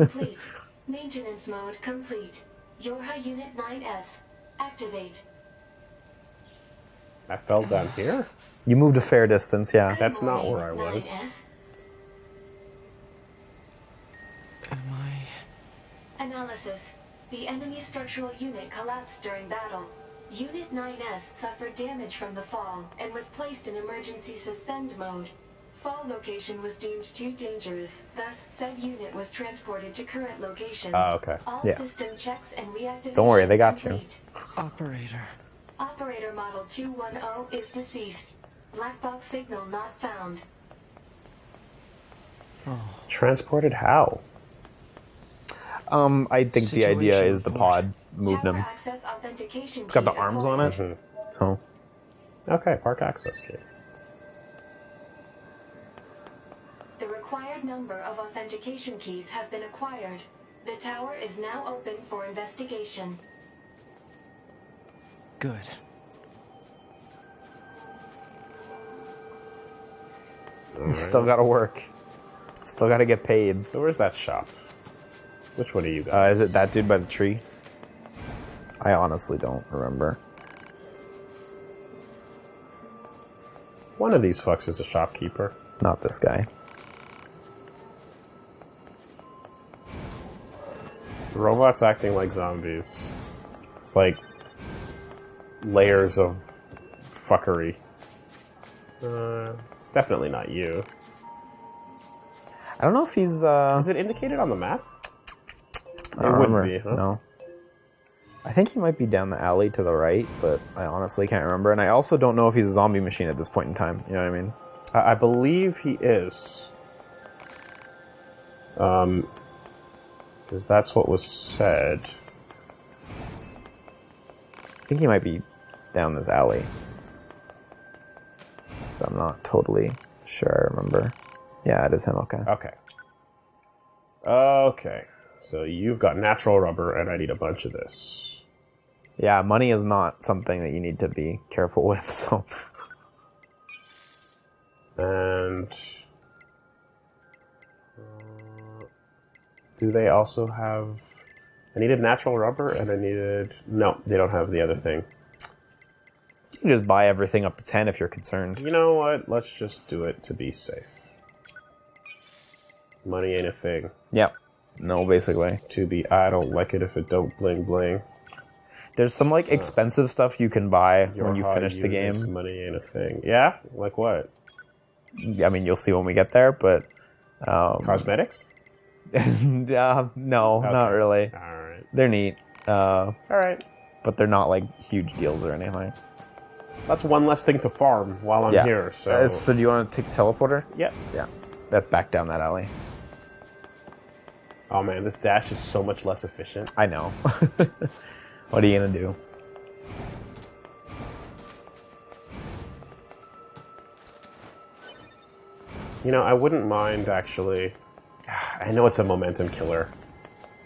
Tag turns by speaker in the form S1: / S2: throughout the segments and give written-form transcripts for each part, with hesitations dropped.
S1: complete. Maintenance mode complete. Yorha Unit 9S. Activate.
S2: I fell down here?
S3: You moved a fair distance, yeah.
S2: That's not where I was.
S1: 9S.
S4: Am I...
S1: Analysis. The enemy structural unit collapsed during battle. Unit 9S suffered damage from the fall and was placed in emergency suspend mode. Fall location was deemed too dangerous, thus said unit was transported to current location.
S2: Okay.
S1: All
S3: Yeah.
S1: system checks and reactivation
S3: Don't worry, they got
S1: complete.
S4: Operator.
S1: Operator model 210 is deceased. Black box signal not found.
S2: Transported how?
S3: I think the idea
S4: Situation
S3: is the
S4: report.
S3: pod moved
S1: Tower
S3: him.
S1: access authentication
S3: It's got the
S1: key
S3: arms on
S1: acquired.
S3: it. So,
S2: Okay, park access key.
S1: The required number of authentication keys have been acquired. The tower is now open for investigation.
S4: Good.
S3: still gotta work. Still gotta get paid.
S2: So where's that shop? Which one are you guys?
S3: Is it that dude by the tree? I honestly don't remember.
S2: One of these fucks is a shopkeeper.
S3: Not this guy.
S2: Robots acting like zombies. It's like layers of fuckery. It's definitely not you.
S3: I don't know if he's,
S2: Is it indicated on the map?
S3: I don't
S2: It wouldn't
S3: remember.
S2: be, huh?
S3: No. I think he might be down the alley to the right, but I honestly can't remember. And I also don't know if he's a zombie machine at this point in time. You know what I mean?
S2: I believe he is. Because that's what was said.
S3: I think he might be down this alley. But I'm not totally sure I remember. Yeah, it is him, okay.
S2: Okay. Okay. So you've got natural rubber, and I need a bunch of this.
S3: Yeah, money is not something that you need to be careful with, so...
S2: And... do they also have... I needed natural rubber, and I needed... No, they don't have the other thing.
S3: You can just buy everything up to 10 if you're concerned.
S2: You know what? Let's just do it to be safe. Money ain't a thing.
S3: Yep. No, basically.
S2: To be, I don't like it if it don't bling bling.
S3: There's some, like, expensive stuff you can buy when you
S2: Your
S3: finish the game.
S2: units, Money ain't a thing. Yeah? Like what?
S3: I mean, you'll see when we get there, but...
S2: Cosmetics?
S3: no, not really.
S2: Alright.
S3: They're neat,
S2: Alright.
S3: but they're not, like, huge deals or anything.
S2: That's one less thing to farm while I'm
S3: Yeah.
S2: here, so...
S3: So do you want to take the teleporter?
S2: yeah.
S3: Yeah. That's back down that alley.
S2: Oh man, this dash is so much less efficient.
S3: I know. What are you going to do?
S2: You know, I wouldn't mind actually... I know it's a momentum killer.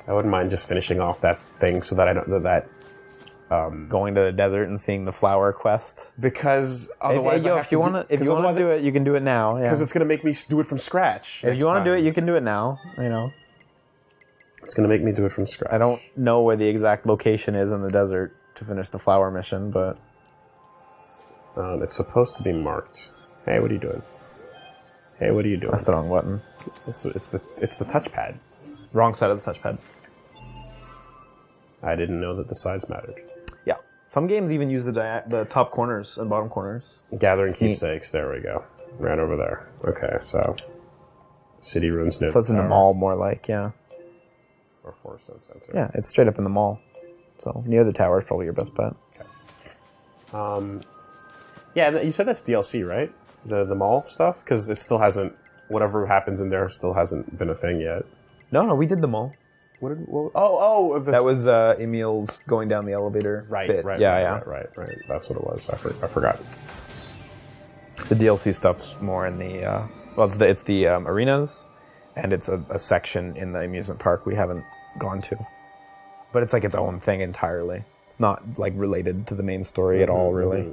S2: I wouldn't mind just finishing off that thing so that I don't... that
S3: Going to the desert and seeing the flower quest?
S2: because otherwise
S3: if you want to do it, you can do it now. Yeah.
S2: Because it's going to make me do it from scratch.
S3: If you want to do it, you can do it now. You know,
S2: It's going to make me do it from scratch.
S3: I don't know where the exact location is in the desert to finish the flower mission, but
S2: It's supposed to be marked. Hey, what are you doing? Hey, what are you doing?
S3: that's the wrong button.
S2: It's the touchpad.
S3: Wrong side of the touchpad.
S2: I didn't know that the size mattered.
S3: Yeah. Some games even use the top corners and bottom corners.
S2: Gathering
S3: neat.
S2: keepsakes. There we go. Right over there. Okay, so city ruins near
S3: So it's in the
S2: tower.
S3: mall more like, yeah.
S2: Or Forest Zone Center.
S3: Yeah, it's straight up in the mall. So near the tower is probably your best bet.
S2: Yeah, you said that's DLC, right? The mall stuff? Because it still hasn't... Whatever happens in there still hasn't been a thing yet.
S3: No, we did the mall.
S2: That
S3: That was Emil's going down the elevator
S2: right,
S3: bit.
S2: right,
S3: Yeah,
S2: right,
S3: yeah.
S2: right. That's what it was. I forgot.
S3: The DLC stuff's more in the it's the arenas, and it's a section in the amusement park we haven't gone to. But it's like its own thing entirely. It's not like related to the main story at all, really.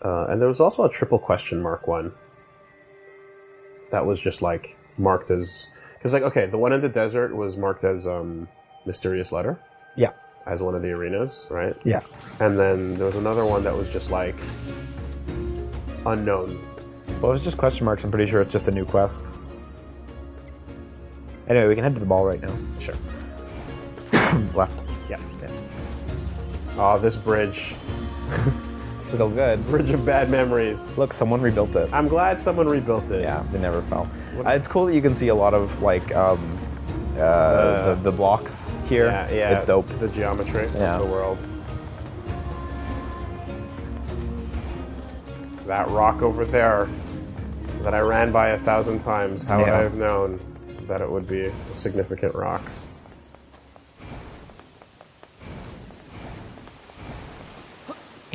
S2: And there was also a triple question mark one. That was just like marked as... Because, like, okay, the one in the desert was marked as Mysterious Letter,
S3: Yeah.
S2: as one of the arenas, right?
S3: Yeah.
S2: And then there was another one that was just, like, unknown.
S3: Well, it's just question marks. I'm pretty sure it's just a new quest. Anyway, we can head to the ball right now.
S2: Sure.
S3: Left.
S2: Yeah. Oh, this bridge.
S3: Still good.
S2: Bridge of bad memories.
S3: Look, someone rebuilt it.
S2: I'm glad someone rebuilt it.
S3: Yeah, they never fell. It's cool that you can see a lot of like the blocks here.
S2: Yeah.
S3: It's dope.
S2: The geometry of the world. That rock over there that I ran by 1,000 times. How would I have known that it would be a significant rock?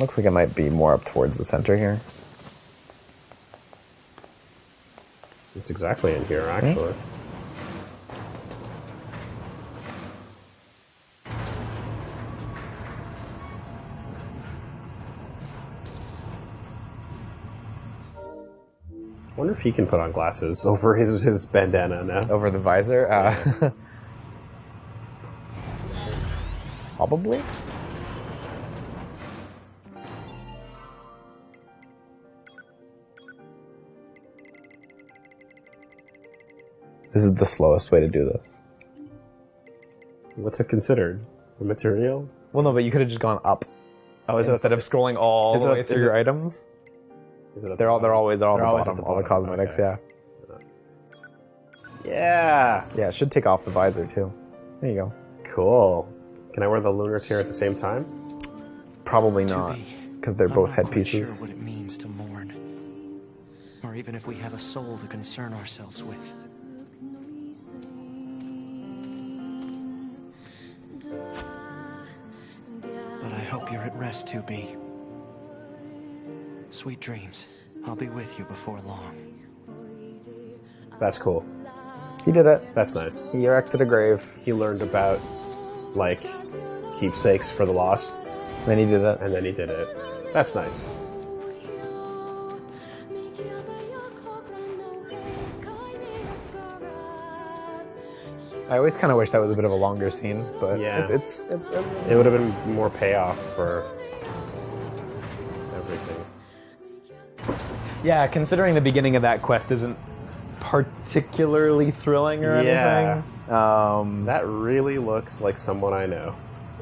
S3: Looks like it might be more up towards the center here.
S2: It's exactly in here, actually. I wonder if he can put on glasses over his bandana now.
S3: Over the visor? Probably? This is the slowest way to do this.
S2: What's it considered? A material?
S3: Well, no, but you could have just gone up.
S2: Oh, is
S3: Instead of scrolling all the way through your items. They're always on the bottom. All the cosmetics,
S2: okay.
S3: yeah.
S2: Yeah.
S3: Yeah, it should take off the visor too. There you go.
S2: Cool. Can I wear the lunar tear at the same time?
S3: Probably not, because they're both
S4: I'm not quite
S3: headpieces.
S4: sure what it means to mourn, or even if we have a soul to concern ourselves with. But I hope you're at rest, 2B. Sweet dreams. I'll be with you before long.
S2: That's cool.
S3: He did it.
S2: That's nice.
S3: He erected a grave.
S2: He learned about, like, keepsakes for the lost,
S3: Then he did it.
S2: and then he did it. That's nice.
S3: I always kind of wish that was a bit of a longer scene, but
S2: Yeah.
S3: it's
S2: It would have been more payoff for everything.
S3: yeah. Considering the beginning of that quest isn't particularly thrilling or
S2: Yeah.
S3: anything.
S2: That really looks like someone I know.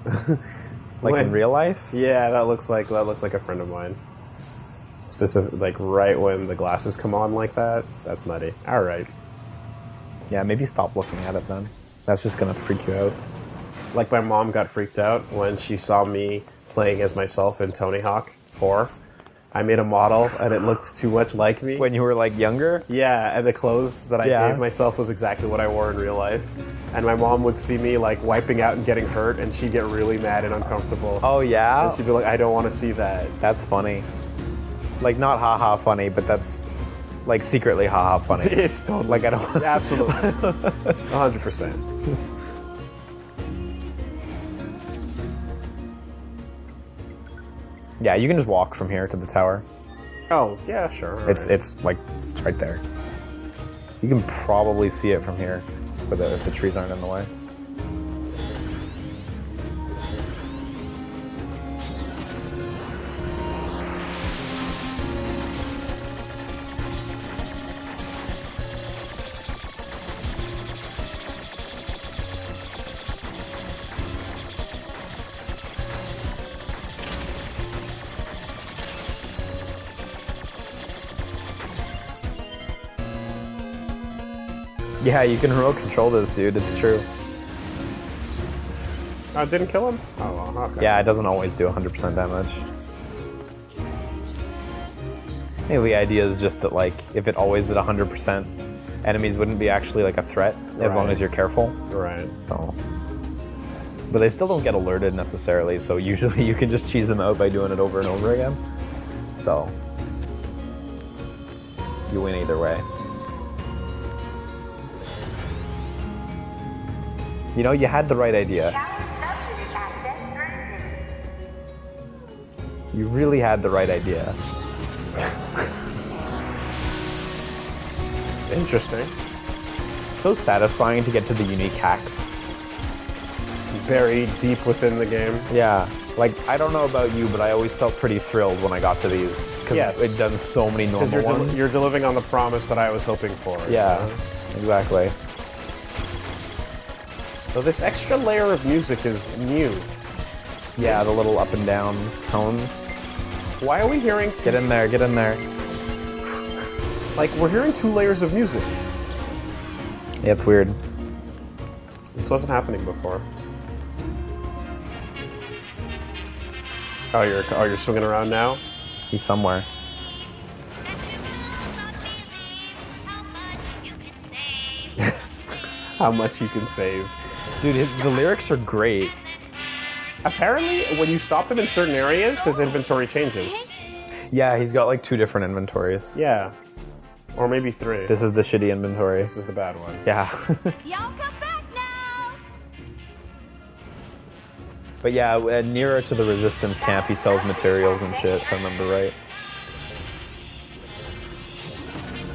S3: Like in
S2: When-
S3: real life.
S2: Yeah, that looks like a friend of mine. Specific, like right when the glasses come on like that. That's nutty. All right.
S3: Yeah, maybe stop looking at it then. That's just gonna freak you out.
S2: Like my mom got freaked out when she saw me playing as myself in Tony Hawk 4. I made a model and it looked too much like me.
S3: When you were like younger.
S2: Yeah, and the clothes that I
S3: Yeah.
S2: gave myself was exactly what I wore in real life. And my mom would see me like wiping out and getting hurt, and she'd get really mad and uncomfortable.
S3: Oh yeah.
S2: And she'd be like, "I don't want to see that."
S3: That's funny. Like not haha funny, but that's like secretly haha funny.
S2: It's totally
S3: Like I don't.
S2: absolutely 100%.
S3: Yeah, you can just walk from here to the tower.
S2: Oh yeah, sure. all
S3: It's
S2: right.
S3: it's right there. You can probably see it from here, if the trees aren't in the way. Yeah, you can remote control this, dude. It's true.
S2: Oh, it didn't kill him? Oh, well, okay.
S3: Yeah, it doesn't always do 100% damage. Maybe the idea is just that, like, if it always did 100%, enemies wouldn't be actually, like, a threat, as long
S2: Right.
S3: as you're careful.
S2: Right.
S3: So, but they still don't get alerted necessarily, so usually you can just cheese them out by doing it over and over again. So, you win either way. You know, you had the right idea. You really had the right idea.
S2: Interesting.
S3: It's so satisfying to get to the unique hacks.
S2: Very deep within the game.
S3: Yeah. Like, I don't know about you, but I always felt pretty thrilled when I got to these. Because
S2: Yes.
S3: it done so many normal
S2: Because
S3: ones.
S2: you're delivering on the promise that I was hoping for.
S3: Yeah, exactly.
S2: So this extra layer of music is new.
S3: Yeah, the little up and down tones.
S2: Why are we hearing two?
S3: Get in there, get in there.
S2: Like, we're hearing 2 layers of music.
S3: Yeah, it's weird.
S2: This wasn't happening before. Oh, you're swinging around now?
S3: He's somewhere.
S2: How much you can save.
S3: Dude, the lyrics are great.
S2: Apparently, when you stop him in certain areas, his inventory changes.
S3: Yeah, he's got like 2 different inventories.
S2: Yeah. Or maybe 3.
S3: This is the shitty inventory.
S2: This is the bad one.
S3: Yeah.
S5: Y'all come back now!
S3: But yeah, nearer to the resistance camp, he sells materials and shit, if I remember right.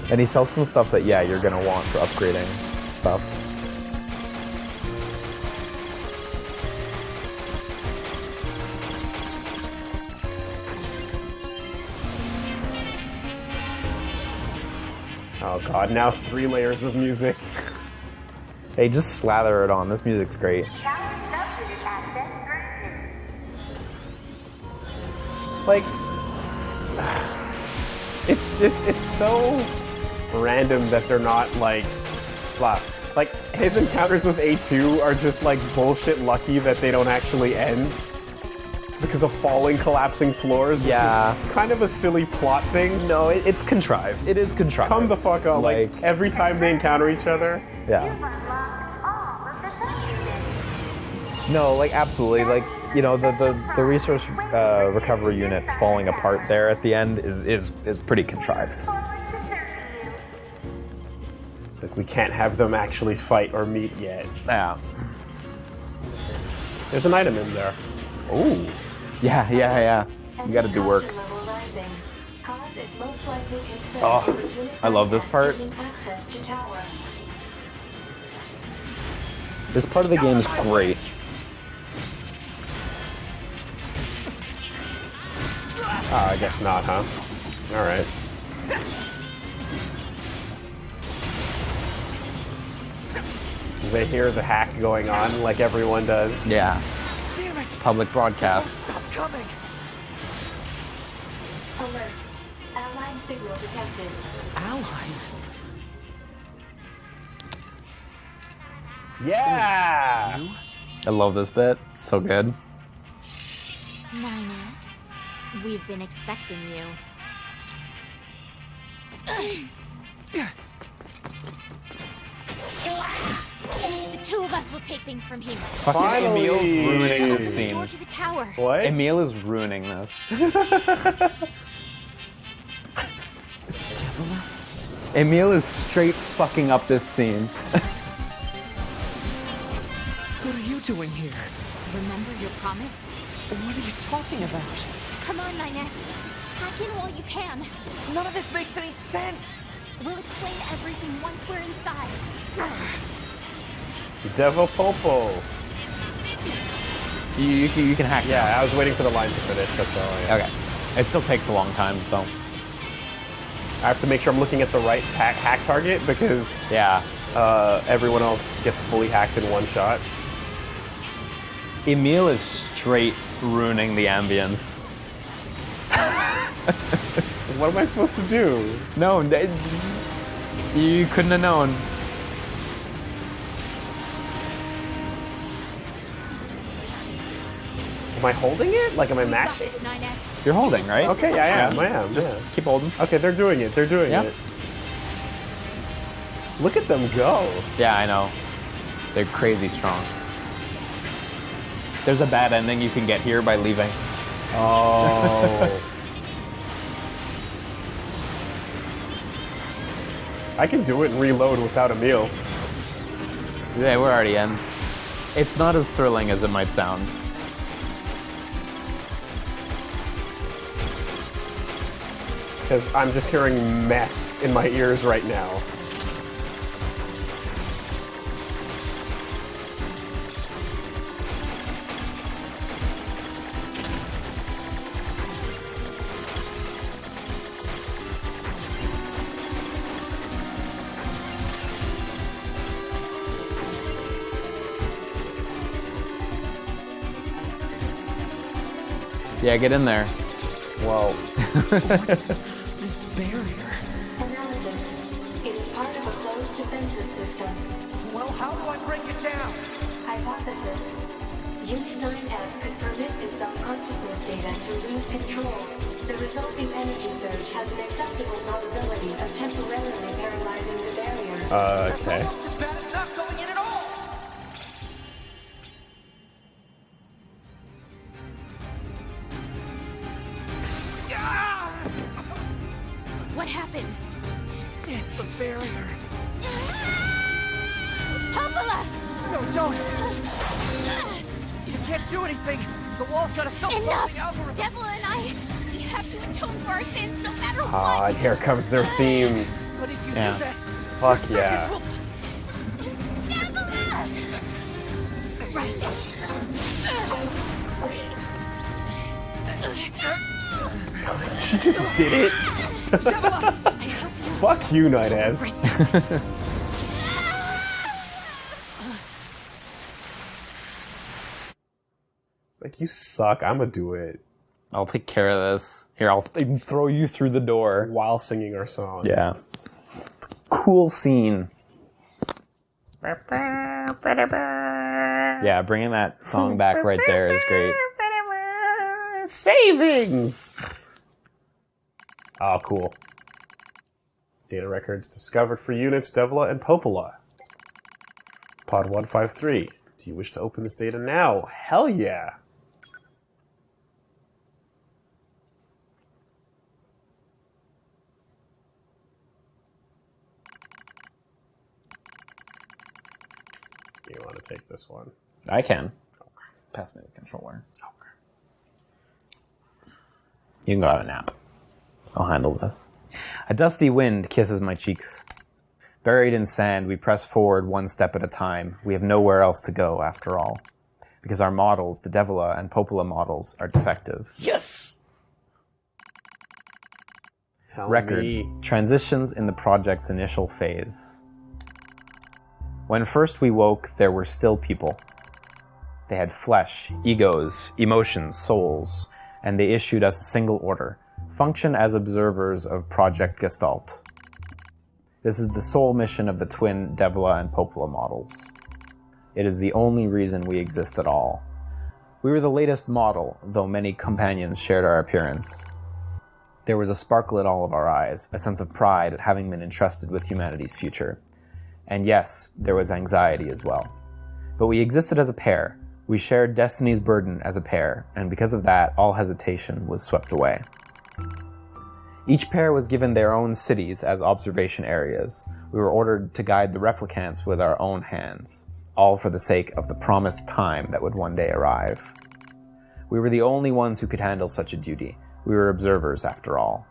S3: And he sells some stuff that, yeah, you're gonna want for upgrading stuff.
S2: Oh god, now 3 layers of music.
S3: Hey, just slather it on. This music's great.
S2: Like, it's so random that they're not like, blah. Like, his encounters with A2 are just like bullshit lucky that they don't actually end because of falling, collapsing floors. Which
S3: Yeah.
S2: is kind of a silly plot thing.
S3: No, it's contrived. It is contrived.
S2: Come the fuck up. Like, every time they encounter each other.
S3: Yeah. No, like, absolutely. Like, you know, the resource recovery unit falling apart there at the end is pretty contrived.
S2: It's like, we can't have them actually fight or meet yet.
S3: Yeah.
S2: There's an item in there.
S3: Ooh. Yeah. You gotta do work.
S1: Caution level rising. Cause is most likely concerned
S3: Oh,
S1: with unit
S3: I love this part.
S1: gaining access to tower.
S3: This part of the game is great.
S2: I guess not, huh? Alright. They hear the hack going on like everyone does.
S3: Yeah.
S4: Damn it!
S3: Public broadcast.
S4: Stop coming!
S1: Alert. Allied signal detected.
S4: Allies?
S2: Yeah!
S4: You?
S3: I love this bit. It's so good.
S5: 9S, we've been expecting you. The 2 of us will take things from here.
S2: Finally!
S3: Emil's ruining
S5: Open
S3: this
S5: the door
S3: scene.
S5: to the tower.
S2: What?
S3: Emil is ruining this.
S4: Devil?
S3: Emil is straight fucking up this scene.
S4: What are you doing here?
S5: Remember your promise?
S4: What are you talking about?
S5: Come on, 9S. Hack in while you can.
S4: None of this makes any sense!
S5: We'll explain everything once we're inside.
S2: Devil Popo.
S3: You can hack it.
S2: Yeah, I was waiting for the line to finish, that's all.
S3: Okay. It still takes a long time, so.
S2: I have to make sure I'm looking at the right hack target because
S3: Yeah.
S2: everyone else gets fully hacked in one shot.
S3: Emil is straight ruining the ambience.
S2: What am I supposed to do?
S3: No, you couldn't have known.
S2: Am I holding it? Like, am I
S5: We've got
S2: mashing?
S5: this, 9S.
S3: You're holding, right?
S2: Okay, yeah, I am.
S3: Just
S2: yeah.
S3: keep holding.
S2: Okay, they're doing it. They're doing
S3: Yeah.
S2: it. Look at them go.
S3: Yeah, I know. They're crazy strong. There's a bad ending you can get here by leaving.
S2: Oh. I can do it and reload without a meal.
S3: Yeah, we're already in. It's not as thrilling as it might sound.
S2: Because I'm just hearing mess in my ears right now.
S3: Yeah, get in there.
S2: Whoa.
S4: What's this barrier?
S1: Analysis. It is part of a closed defensive system.
S4: Well, how do I break it down?
S1: Hypothesis. Unit 9S could permit the self-consciousness data to lose control. The resulting energy surge has an acceptable probability of temporarily paralyzing the barrier.
S2: Okay.
S4: Almost as bad as not going in at all.
S5: What happened?
S4: It's the barrier.
S5: Popola!
S4: No, don't. You can't do anything. The wall's got a self-closing
S5: Enough!
S4: algorithm.
S5: Devil and I, we have to atone for our sins no matter
S2: Ah,
S5: what!
S2: and here comes their theme.
S4: But if you
S3: Yeah.
S4: do that,
S2: Fuck
S4: your
S2: yeah.
S4: circuits will...
S5: Devil! Right.
S2: She just did it. Fuck you, Nines. It's like, you suck. I'm gonna do it.
S3: I'll take care of this. Here, I'll even throw you through the door.
S2: While singing our song.
S3: Yeah. Cool scene. Yeah, bringing that song back right there is great.
S2: Savings! Oh, cool. Data records discovered for units Devla and Popola. Pod 153. Do you wish to open this data now? Hell yeah! You want to take this one?
S3: I can. Pass me the controller. You can go have a nap. I'll handle this. A dusty wind kisses my cheeks. Buried in sand, we press forward one step at a time. We have nowhere else to go, after all. Because our models, the Devila and Popola models, are defective.
S2: Yes! Tell
S3: Record.
S2: me.
S3: Transitions in the project's initial phase. When first we woke, there were still people. They had flesh, egos, emotions, souls, and they issued us a single order: function as observers of Project Gestalt. This is the sole mission of the twin Devila and Popola models. It is the only reason we exist at all. We were the latest model, though many companions shared our appearance. There was a sparkle in all of our eyes, a sense of pride at having been entrusted with humanity's future. And yes, there was anxiety as well. But we existed as a pair. We shared destiny's burden as a pair, and because of that, all hesitation was swept away. Each pair was given their own cities as observation areas. We were ordered to guide the replicants with our own hands, all for the sake of the promised time that would one day arrive. We were the only ones who could handle such a duty. We were observers, after all.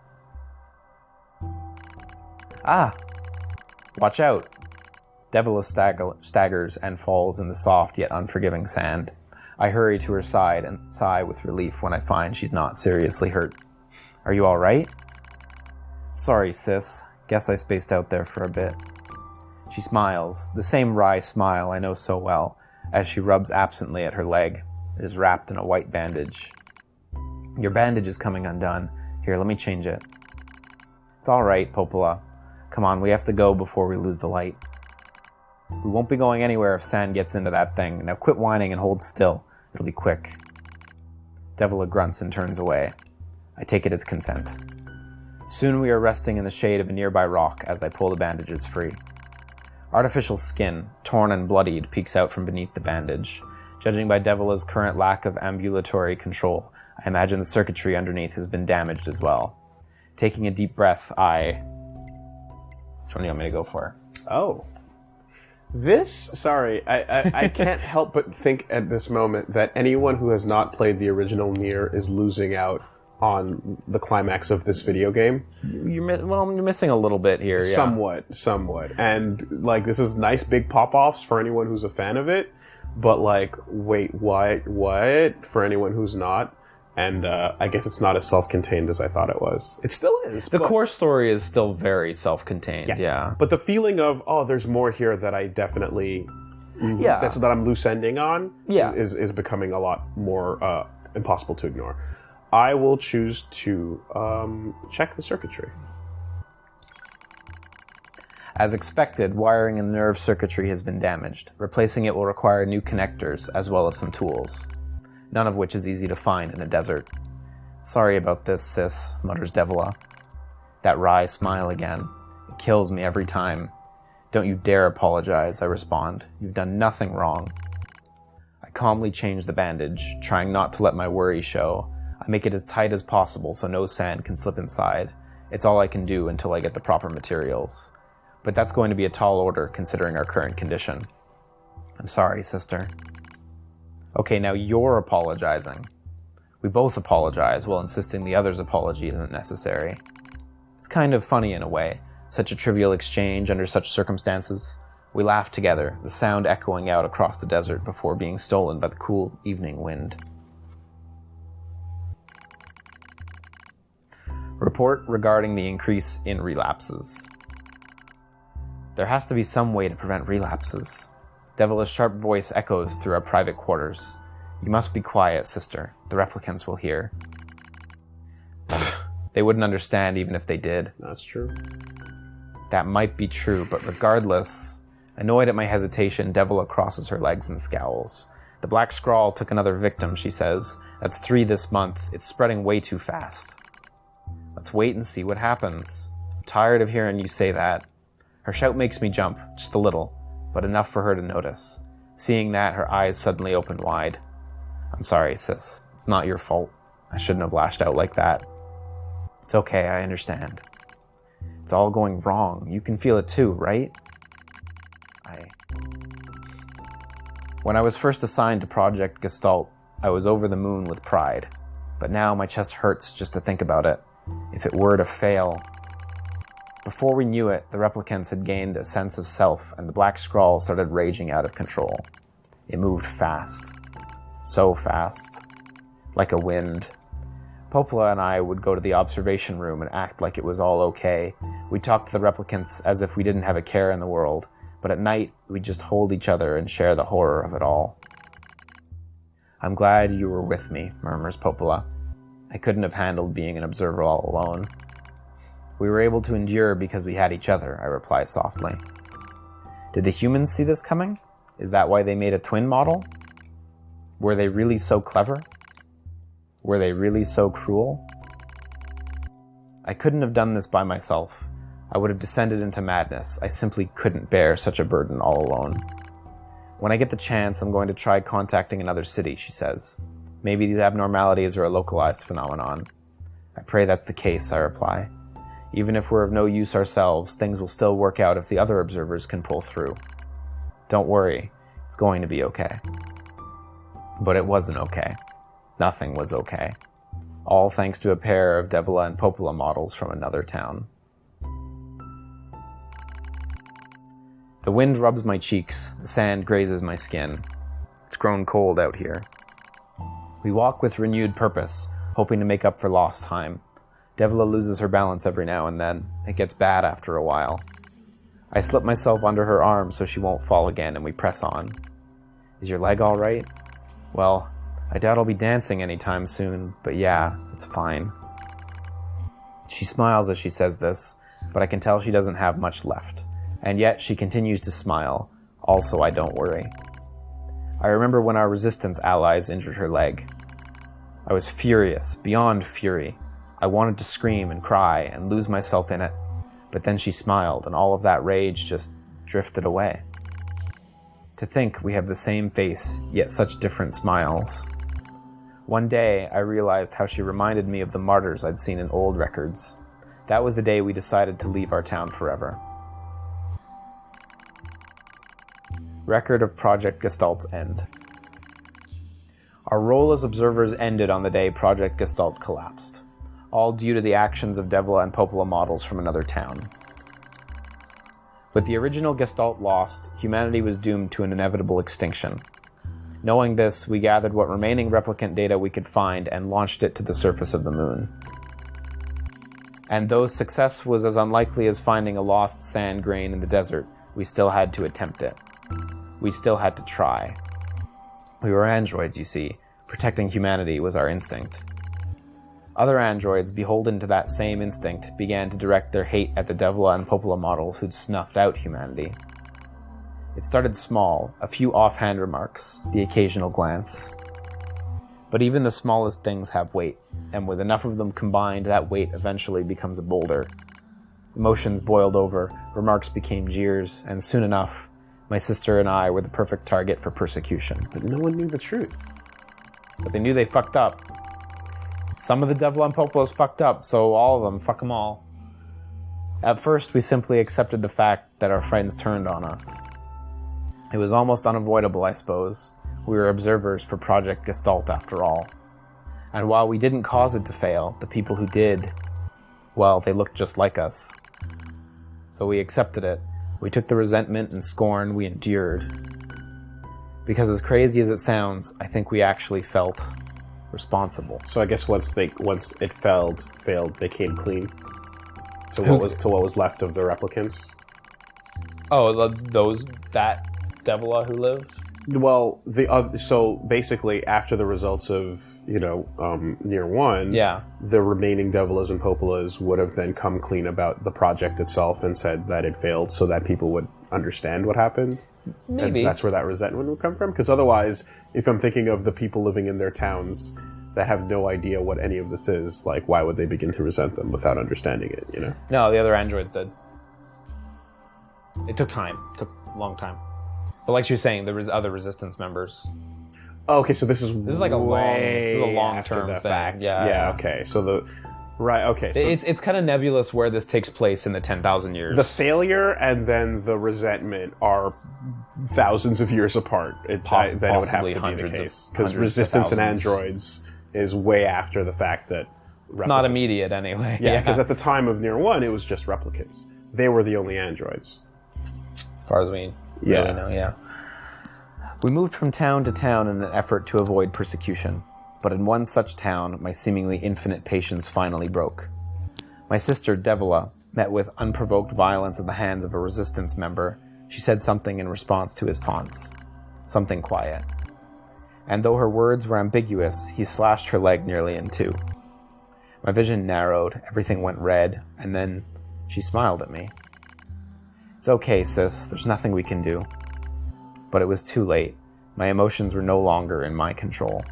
S3: Ah! Watch out! Devila staggers and falls in the soft yet unforgiving sand. I hurry to her side and sigh with relief when I find she's not seriously hurt. Are you alright? Sorry, sis. Guess I spaced out there for a bit. She smiles, the same wry smile I know so well, as she rubs absently at her leg. It is wrapped in a white bandage. Your bandage is coming undone. Here, let me change it. It's alright, Popola. Come on, we have to go before we lose the light. We won't be going anywhere if sand gets into that thing. Now quit whining and hold still. It'll be quick. Devila grunts and turns away. I take it as consent. Soon we are resting in the shade of a nearby rock as I pull the bandages free. Artificial skin, torn and bloodied, peeks out from beneath the bandage. Judging by Devila's current lack of ambulatory control, I imagine the circuitry underneath has been damaged as well. Taking a deep breath, Which one do you want me to go for?
S2: Oh. I can't help but think at this moment that anyone who has not played the original NieR is losing out on the climax of this video game.
S3: You're missing a little bit here, yeah.
S2: Somewhat. And, like, this is nice big pop-offs for anyone who's a fan of it, but, like, wait, what? For anyone who's not. And I guess it's not as self-contained as I thought it was. It still is.
S3: The core story is still very self-contained, yeah.
S2: But the feeling of, there's more here that I definitely...
S3: Yeah.
S2: that I'm loose-ending on
S3: Yeah.
S2: is becoming a lot more impossible to ignore. I will choose to check the circuitry.
S3: As expected, wiring in the nerve circuitry has been damaged. Replacing it will require new connectors, as well as some tools. None of which is easy to find in a desert. Sorry about this, sis, mutters Devila. That wry smile again. It kills me every time. Don't you dare apologize, I respond. You've done nothing wrong. I calmly change the bandage, trying not to let my worry show. I make it as tight as possible so no sand can slip inside. It's all I can do until I get the proper materials. But that's going to be a tall order considering our current condition. I'm sorry, sister. Okay, now you're apologizing. We both apologize while insisting the other's apology isn't necessary. It's kind of funny in a way, such a trivial exchange under such circumstances. We laugh together, the sound echoing out across the desert before being stolen by the cool evening wind. Report regarding the increase in relapses. There has to be some way to prevent relapses. Devila's sharp voice echoes through our private quarters. You must be quiet, sister. The replicants will hear. They wouldn't understand even if they did.
S2: That's true.
S3: That might be true, but regardless, annoyed at my hesitation, Devila crosses her legs and scowls. The black scrawl took another victim, she says. That's 3 this month. It's spreading way too fast. Let's wait and see what happens. I'm tired of hearing you say that. Her shout makes me jump, just a little, but enough for her to notice. Seeing that, her eyes suddenly open wide. I'm sorry, sis. It's not your fault. I shouldn't have lashed out like that. It's okay, I understand. It's all going wrong. You can feel it too, right? When I was first assigned to Project Gestalt, I was over the moon with pride. But now my chest hurts just to think about it. If it were to fail... Before we knew it, the replicants had gained a sense of self, and the black scrawl started raging out of control. It moved fast. So fast. Like a wind. Popola and I would go to the observation room and act like it was all okay. We'd talk to the replicants as if we didn't have a care in the world, but at night, we'd just hold each other and share the horror of it all. I'm glad you were with me, murmurs Popola. I couldn't have handled being an observer all alone. We were able to endure because we had each other, I reply softly. Did the humans see this coming? Is that why they made a twin model? Were they really so clever? Were they really so cruel? I couldn't have done this by myself. I would have descended into madness. I simply couldn't bear such a burden all alone. When I get the chance, I'm going to try contacting another city, she says. Maybe these abnormalities are a localized phenomenon. I pray that's the case, I reply. Even if we're of no use ourselves, things will still work out if the other observers can pull through. Don't worry, it's going to be okay. But it wasn't okay. Nothing was okay. All thanks to a pair of Devila and Popola models from another town. The wind rubs my cheeks, the sand grazes my skin. It's grown cold out here. We walk with renewed purpose, hoping to make up for lost time. Devila loses her balance every now and then. It gets bad after a while. I slip myself under her arm so she won't fall again, and we press on. Is your leg all right? Well, I doubt I'll be dancing anytime soon, but yeah, it's fine. She smiles as she says this, but I can tell she doesn't have much left. And yet she continues to smile. Also, I don't worry. I remember when our resistance allies injured her leg. I was furious, beyond fury. I wanted to scream and cry and lose myself in it, but then she smiled and all of that rage just drifted away. To think we have the same face, yet such different smiles. One day, I realized how she reminded me of the martyrs I'd seen in old records. That was the day we decided to leave our town forever. Record of Project Gestalt's end. Our role as observers ended on the day Project Gestalt collapsed. All due to the actions of Devila and Popola models from another town. With the original Gestalt lost, humanity was doomed to an inevitable extinction. Knowing this, we gathered what remaining replicant data we could find and launched it to the surface of the moon. And though success was as unlikely as finding a lost sand grain in the desert, we still had to attempt it. We still had to try. We were androids, you see. Protecting humanity was our instinct. Other androids, beholden to that same instinct, began to direct their hate at the Devla and Popola models who'd snuffed out humanity. It started small, a few offhand remarks, the occasional glance. But even the smallest things have weight, and with enough of them combined, that weight eventually becomes a boulder. Emotions boiled over, remarks became jeers, and soon enough, my sister and I were the perfect target for persecution.
S2: But no one knew the truth.
S3: But they knew they fucked up. Some of the Devla and Popolas fucked up, so all of them, fuck them all. At first, we simply accepted the fact that our friends turned on us. It was almost unavoidable, I suppose. We were observers for Project Gestalt, after all. And while we didn't cause it to fail, the people who did, well, they looked just like us. So we accepted it. We took the resentment and scorn we endured. Because as crazy as it sounds, I think we actually felt responsible.
S2: So I guess once it failed, they came clean. So what was left of the replicants?
S3: Oh, that Devla who lived?
S2: Well, so basically after the results of, NieR 1,
S3: yeah,
S2: the remaining Devlas and Popolas would have then come clean about the project itself and said that it failed so that people would understand what happened.
S3: Maybe.
S2: And that's where that resentment would come from. Because otherwise, if I'm thinking of the people living in their towns that have no idea what any of this is, like, why would they begin to resent them without understanding it,
S3: No, the other androids did. It took time. It took a long time. But like you're saying, there was other resistance members.
S2: Oh, okay, so this is
S3: like a long-term thing.
S2: Fact.
S3: Yeah.
S2: Okay. So okay. So
S3: it's kind of nebulous where this takes place in the 10,000 years.
S2: The failure and then the resentment are thousands of years apart. Then it would have to be the case. Because resistance in androids is way after the fact that...
S3: It's not immediate anyway.
S2: Yeah, because at the time of NieR 1, it was just replicants. They were the only androids.
S3: As far as we really know, yeah. We moved from town to town in an effort to avoid persecution. But in one such town, my seemingly infinite patience finally broke. My sister, Devla, met with unprovoked violence at the hands of a resistance member. She said something in response to his taunts. Something quiet. And though her words were ambiguous, he slashed her leg nearly in two. My vision narrowed, everything went red, and then she smiled at me. It's okay, sis, there's nothing we can do. But it was too late. My emotions were no longer in my control.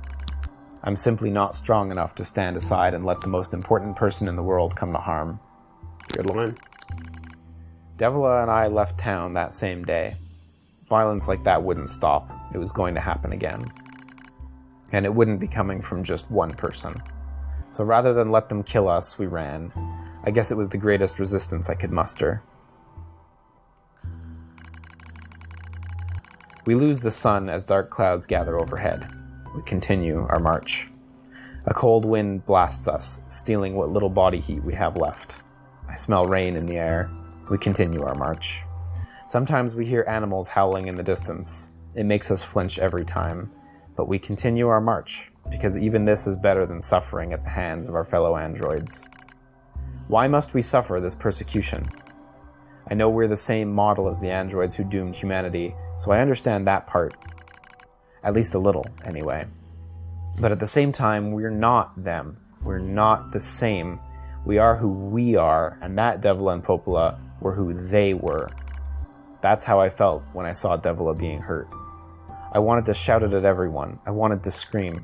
S3: I'm simply not strong enough to stand aside and let the most important person in the world come to harm.
S2: Good line.
S3: Devla and I left town that same day. Violence like that wouldn't stop. It was going to happen again. And it wouldn't be coming from just one person. So rather than let them kill us, we ran. I guess it was the greatest resistance I could muster. We lose the sun as dark clouds gather overhead. We continue our march. A cold wind blasts us, stealing what little body heat we have left. I smell rain in the air. We continue our march. Sometimes we hear animals howling in the distance. It makes us flinch every time. But we continue our march, because even this is better than suffering at the hands of our fellow androids. Why must we suffer this persecution? I know we're the same model as the androids who doomed humanity, so I understand that part. At least a little, anyway. But at the same time, we're not them. We're not the same. We are who we are, and that Devla and Popola were who they were. That's how I felt when I saw Devla being hurt. I wanted to shout it at everyone. I wanted to scream.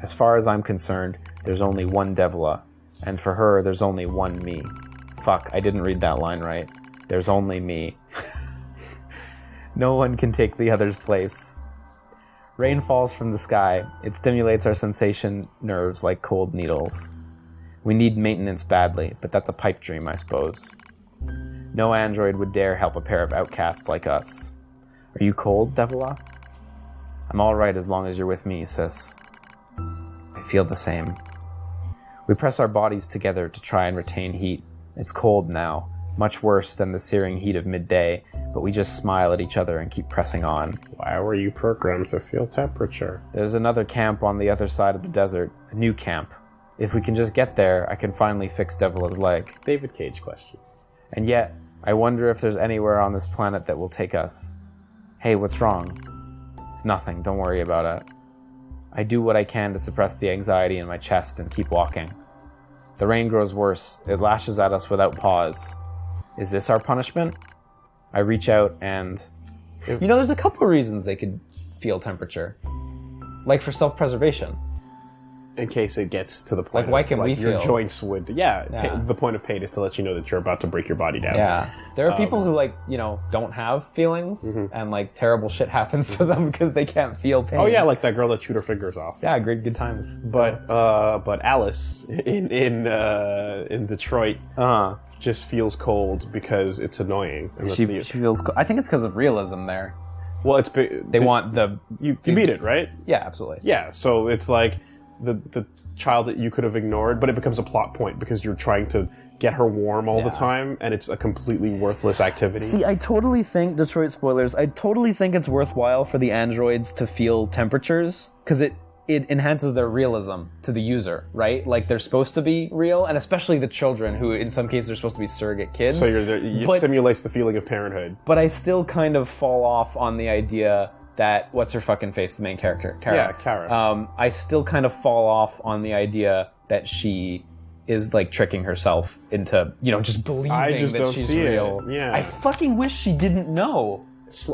S3: As far as I'm concerned, there's only one Devla, and for her, there's only one me. Fuck, I didn't read that line right. There's only me. No one can take the other's place. Rain falls from the sky. It stimulates our sensation nerves like cold needles. We need maintenance badly, but that's a pipe dream, I suppose. No android would dare help a pair of outcasts like us. Are you cold, Devla? I'm all right as long as you're with me, sis. I feel the same. We press our bodies together to try and retain heat. It's cold now, much worse than the searing heat of midday, but we just smile at each other and keep pressing on.
S2: Why were you programmed to feel temperature?
S3: There's another camp on the other side of the desert, a new camp. If we can just get there, I can finally fix Devla's leg.
S2: David Cage questions.
S3: And yet, I wonder if there's anywhere on this planet that will take us. Hey, what's wrong? It's nothing, don't worry about it. I do what I can to suppress the anxiety in my chest and keep walking. The rain grows worse. It lashes at us without pause. Is this our punishment? I reach out and... there's a couple of reasons they could feel temperature. Like for self-preservation.
S2: In case it gets to the point
S3: Like, why
S2: of,
S3: can we
S2: your
S3: feel?
S2: joints would... Yeah, the point of pain is to let you know that you're about to break your body down.
S3: Yeah. There are people who, don't have feelings, and, terrible shit happens to them because they can't feel pain.
S2: Oh, yeah, like that girl that chewed her fingers off.
S3: Yeah, great, good times.
S2: But Alice in Detroit just feels cold because it's annoying. And
S3: She feels... I think it's because of realism there.
S2: Well, it's...
S3: They want the...
S2: You beat it, right?
S3: Yeah, absolutely.
S2: Yeah, so it's like the child that you could have ignored, but it becomes a plot point because you're trying to get her warm all the time, and it's a completely worthless activity.
S6: See, I totally think, Detroit spoilers, I totally think it's worthwhile for the androids to feel temperatures, because it
S3: enhances their realism to the user, right? Like, they're supposed to be real, and especially the children, who in some cases are supposed to be surrogate kids.
S2: So it simulates the feeling of parenthood.
S3: But I still kind of fall off on the idea that, what's her fucking face, the main character? Kara.
S2: Yeah, Kara.
S3: I still kind of fall off on the idea that she is, tricking herself into, just believing that
S2: don't
S3: she's
S2: see
S3: real.
S2: it. Yeah.
S3: I fucking wish she didn't know.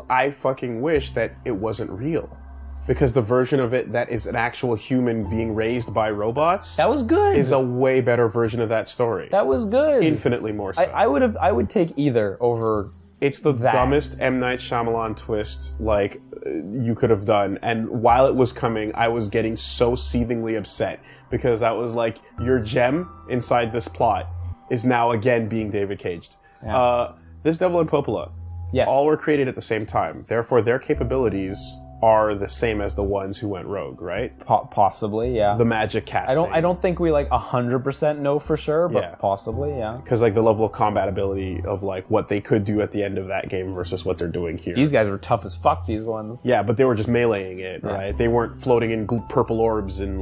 S2: I fucking wish that it wasn't real. Because the version of it that is an actual human being raised by robots...
S3: That was good.
S2: ...is a way better version of that story.
S3: That was good.
S2: Infinitely more so.
S3: I would take either over...
S2: It's the dumbest M. Night Shyamalan twist, you could have done. And while it was coming, I was getting so seethingly upset. Because I was like, your gem inside this plot is now again being David Caged.
S3: Yeah.
S2: This Devil and Popola,
S3: yes,
S2: all were created at the same time. Therefore, their capabilities are the same as the ones who went rogue, right?
S3: Possibly, yeah.
S2: The magic casting.
S3: I don't think we 100% know for sure, but possibly, yeah.
S2: Because the level of combatability of what they could do at the end of that game versus what they're doing here.
S3: These guys were tough as fuck, these ones.
S2: Yeah, but they were just meleeing it, right? They weren't floating in purple orbs and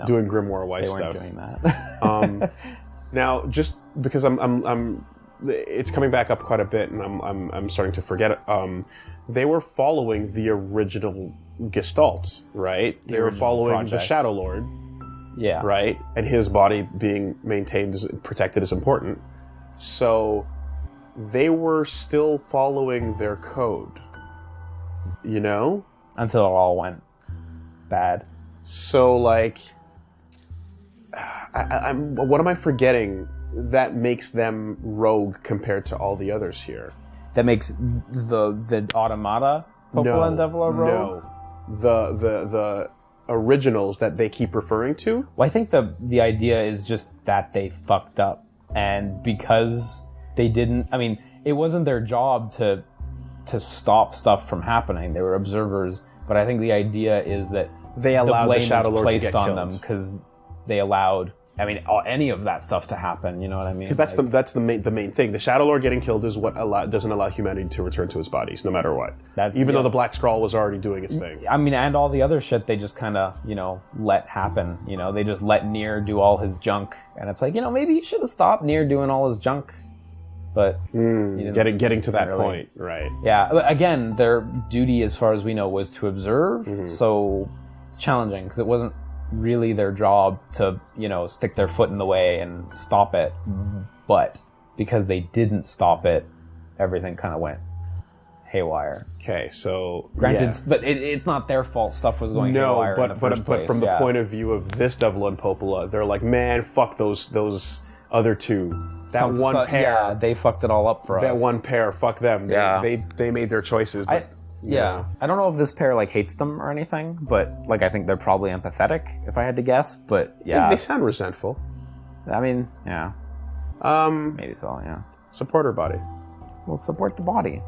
S2: doing Grimoire Weiss stuff.
S3: They weren't doing that.
S2: Now, just because I'm it's coming back up quite a bit, and I'm starting to forget it. They were following the original Gestalt, right? They were following the Shadow Lord, right? And his body being maintained, protected is important. So they were still following their code,
S3: Until it all went bad.
S2: So, what am I forgetting that makes them rogue compared to all the others here?
S3: That makes the Automata Popola and Devil are rogue?
S2: No. The originals that they keep referring to?
S3: Well, I think the idea is just that they fucked up. And because they didn't... I mean, it wasn't their job to stop stuff from happening. They were observers. But I think the idea is that
S2: they allowed the Shadow Lord to get
S3: placed on
S2: killed.
S3: them because they allowed... any of that stuff to happen, you know what I mean?
S2: Because that's the main thing. The Shadow Lord getting killed is what doesn't allow humanity to return to its bodies, no matter what. Even though the Black Scrawl was already doing its thing.
S3: And all the other shit they just kind of, let happen. They just let NieR do all his junk. And it's maybe you should have stopped NieR doing all his junk. But
S2: getting to that point, right?
S3: Yeah. But again, their duty, as far as we know, was to observe. So it's challenging because it wasn't really their job to, stick their foot in the way and stop it. But because they didn't stop it, everything kind of went haywire.
S2: Okay, so
S3: granted, but it's not their fault. Stuff was going haywire.
S2: But from the point of view of this Devil and Popola, they're like, man, fuck those other two. That one pair.
S3: Yeah, they fucked it all up for us.
S2: That one pair, fuck them. They made their choices. But,
S3: I don't know if this pair hates them or anything, but I think they're probably empathetic, if I had to guess. But
S2: they sound resentful.
S3: I mean, yeah. Maybe so, yeah.
S2: Support her body.
S3: We'll support the body.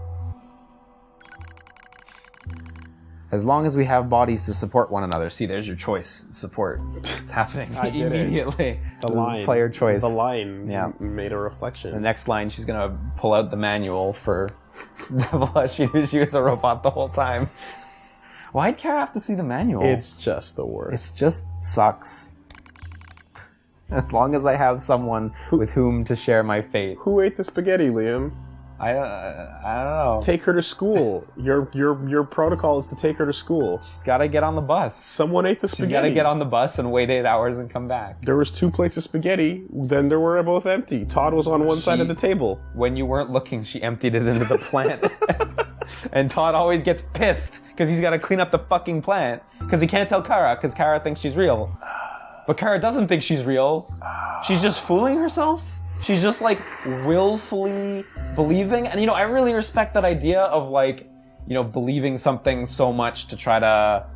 S3: As long as we have bodies to support one another. See, there's your choice. Support. It's happening immediately.
S2: The line.
S3: Player choice.
S2: The line made a reflection.
S3: The next line, she's going to pull out the manual for Devil. She was a robot the whole time. Why'd Kara have to see the manual?
S2: It's just the worst.
S3: It just sucks. As long as I have someone with whom to share my fate.
S2: Who ate the spaghetti, Liam?
S6: I don't know.
S2: Take her to school. Your protocol is to take her to school.
S6: She's got to get on the bus.
S2: Someone ate the
S6: She's
S2: spaghetti.
S6: got to get on the bus and wait 8 hours and come back.
S2: There was 2 plates of spaghetti. Then there were both empty. Todd was on one side of the table.
S6: When you weren't looking, she emptied it into the plant. And Todd always gets pissed because he's got to clean up the fucking plant because he can't tell Kara because Kara thinks she's real. But Kara doesn't think she's real. She's just fooling herself. She's just like willfully believing. And I really respect that idea of like, believing something so much to try to...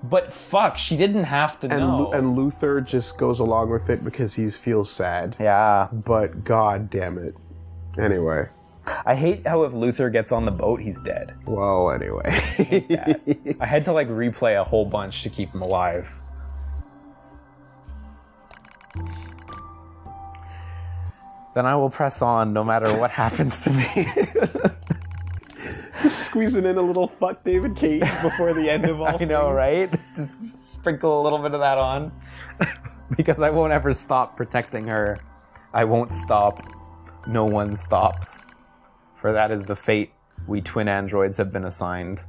S6: But fuck, she didn't have to know.
S2: And Luther just goes along with it because he feels sad.
S6: Yeah.
S2: But god damn it. Anyway.
S6: I hate how if Luther gets on the boat, he's dead.
S2: Well, anyway.
S6: I had to like replay a whole bunch to keep him alive. Then I will press on no matter what happens to me.
S2: Just squeezing in a little fuck David Cage before the end of all
S6: I know, right? Just sprinkle a little bit of that on. Because I won't ever stop protecting her. I won't stop. No one stops. For that is the fate we twin androids have been assigned.